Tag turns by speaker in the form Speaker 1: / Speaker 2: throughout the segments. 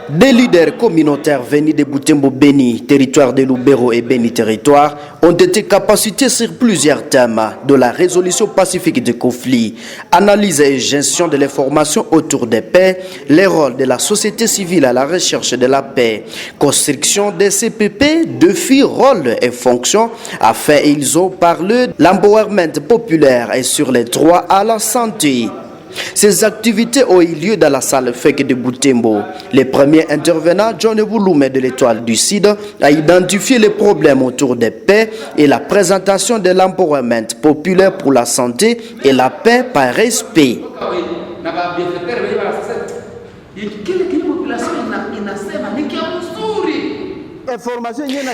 Speaker 1: Des leaders communautaires venus de Butembo Beni, territoire de Lubero et Beni territoire, ont été capacités sur plusieurs thèmes de la résolution pacifique des conflits, analyse et gestion de l'information autour des paix, les rôles de la société civile à la recherche de la paix, construction des CPP, défis, rôles et fonctions. Enfin, ils ont parlé de l'empowerment populaire et sur les droits à la santé. Ces activités ont eu lieu dans la salle FEC de Butembo. Les premiers intervenants, John Bouloumé de l'Étoile du Sud, a identifié les problèmes autour des paix et la présentation de l'empowerment populaire pour la santé et la paix par respect.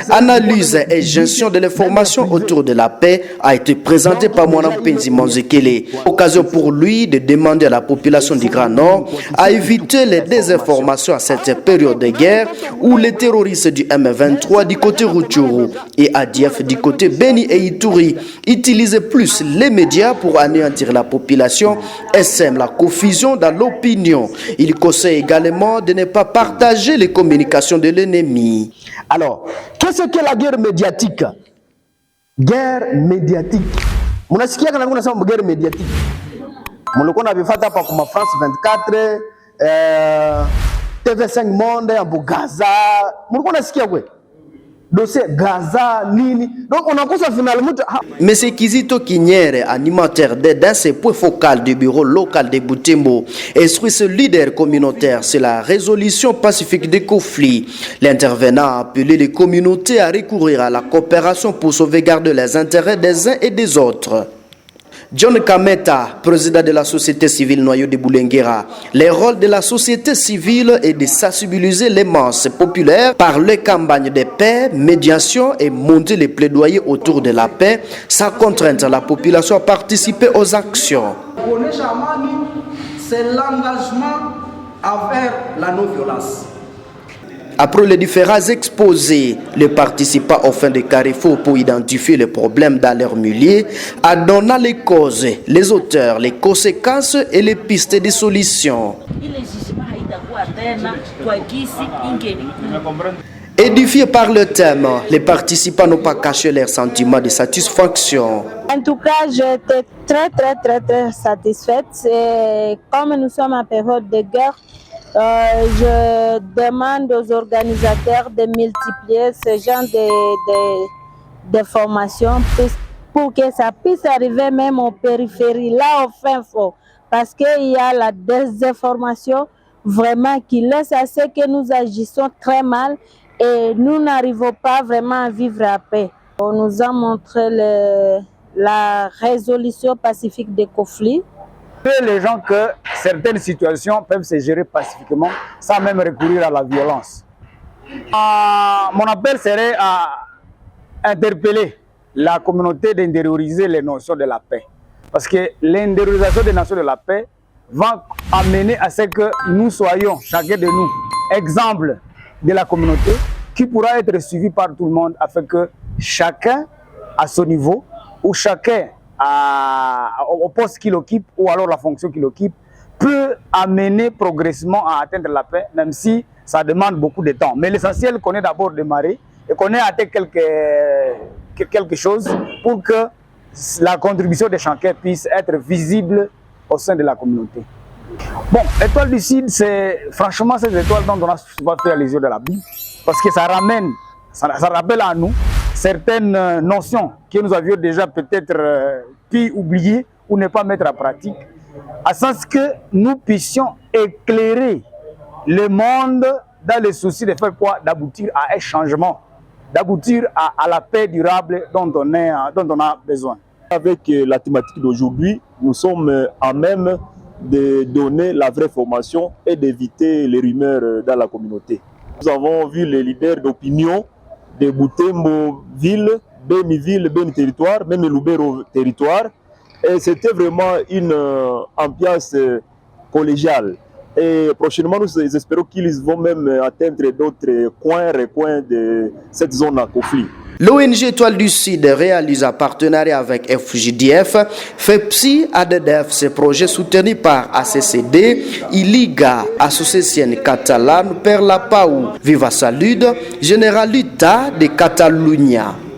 Speaker 1: Analyse et gestion de l'information autour de la paix a été présentée par Mwana Penzi Monzekele. Occasion pour lui de demander à la population du Grand Nord à éviter les désinformations à cette période de guerre où les terroristes du M23 du côté Rutshuru et ADF du côté Beni et Ituri utilisent plus les médias pour anéantir la population et sèment la confusion dans l'opinion. Il conseille également de ne pas partager les communications de l'ennemi.
Speaker 2: Alors, qu'est-ce que la guerre médiatique? Guerre médiatique. Munasikia kana kuna sababu guerre médiatique. Mulikuwa na vifata hapa kwa France 24, TV5 Monde, ambu Gaza. Mulikuwa nasikia kwe? Dossier Gaza, nini. Donc on a kosa finalement.
Speaker 1: M. Kizito Kinyere, animateur dans ce point focal du bureau local de Butembo, instruit ce leader communautaire sur la résolution pacifique des conflits. L'intervenant a appelé les communautés à recourir à la coopération pour sauvegarder les intérêts des uns et des autres. John Kameta, président de la société civile Noyau de Boulenguera, le rôle de la société civile est de sensibiliser les masses populaires par les campagnes de paix, médiation et monter les plaidoyers autour de la paix, sans contraindre la population à participer aux actions.
Speaker 3: C'est l'engagement envers la non-violence.
Speaker 1: Après les différents exposés, les participants ont fait des carrefours pour identifier les problèmes dans leur milieu, en donnant les causes, les auteurs, les conséquences et les pistes de solutions. Édifiés par le thème, les participants n'ont pas caché leur sentiment de satisfaction.
Speaker 4: En tout cas, j'étais très satisfaite. Et comme nous sommes en période de guerre, je demande aux organisateurs de multiplier ce genre de formations pour que ça puisse arriver même aux périphéries, là au fin fond. Parce qu'il y a la désinformation vraiment qui laisse à ce que nous agissons très mal et nous n'arrivons pas vraiment à vivre à paix. On nous a montré la résolution pacifique des conflits.
Speaker 5: Les gens que certaines situations peuvent se gérer pacifiquement sans même recourir à la violence. Mon appel serait à interpeller la communauté d'intérioriser les notions de la paix. Parce que l'intériorisation des notions de la paix va amener à ce que nous soyons, chacun de nous, exemple de la communauté qui pourra être suivi par tout le monde afin que chacun à son niveau ou chacun au poste qu'il occupe ou alors la fonction qu'il occupe peut amener progressivement à atteindre la paix, même si ça demande beaucoup de temps. Mais l'essentiel, qu'on ait d'abord démarré et qu'on ait atteint quelque chose pour que la contribution de chacun puisse être visible au sein de la communauté. Bon, l'étoile du Sud, c'est franchement cette étoile dont on a souvent fait allusion de la Bible, parce que ça ramène, ça rappelle à nous certaines notions que nous avions déjà peut-être pu oublier ou ne pas mettre en pratique, à sens que nous puissions éclairer le monde dans le souci de faire quoi? D'aboutir à un changement, d'aboutir à la paix durable dont on a besoin.
Speaker 6: Avec la thématique d'aujourd'hui, nous sommes à même de donner la vraie formation et d'éviter les rumeurs dans la communauté. Nous avons vu les leaders d'opinion de Butembo ville, Beni ville, Beni territoire, même Lubero territoire. Et c'était vraiment une ambiance collégiale. Et prochainement, nous espérons qu'ils vont même atteindre d'autres coins, recoins de cette zone à conflit.
Speaker 1: L'ONG Étoile du Sud réalise un partenariat avec FJDF, FEPSI, ADDF, ces projets soutenus par ACCD, ILIGA, Association Catalane, Per la Pau, Viva Salud, Generalitat de Catalunya.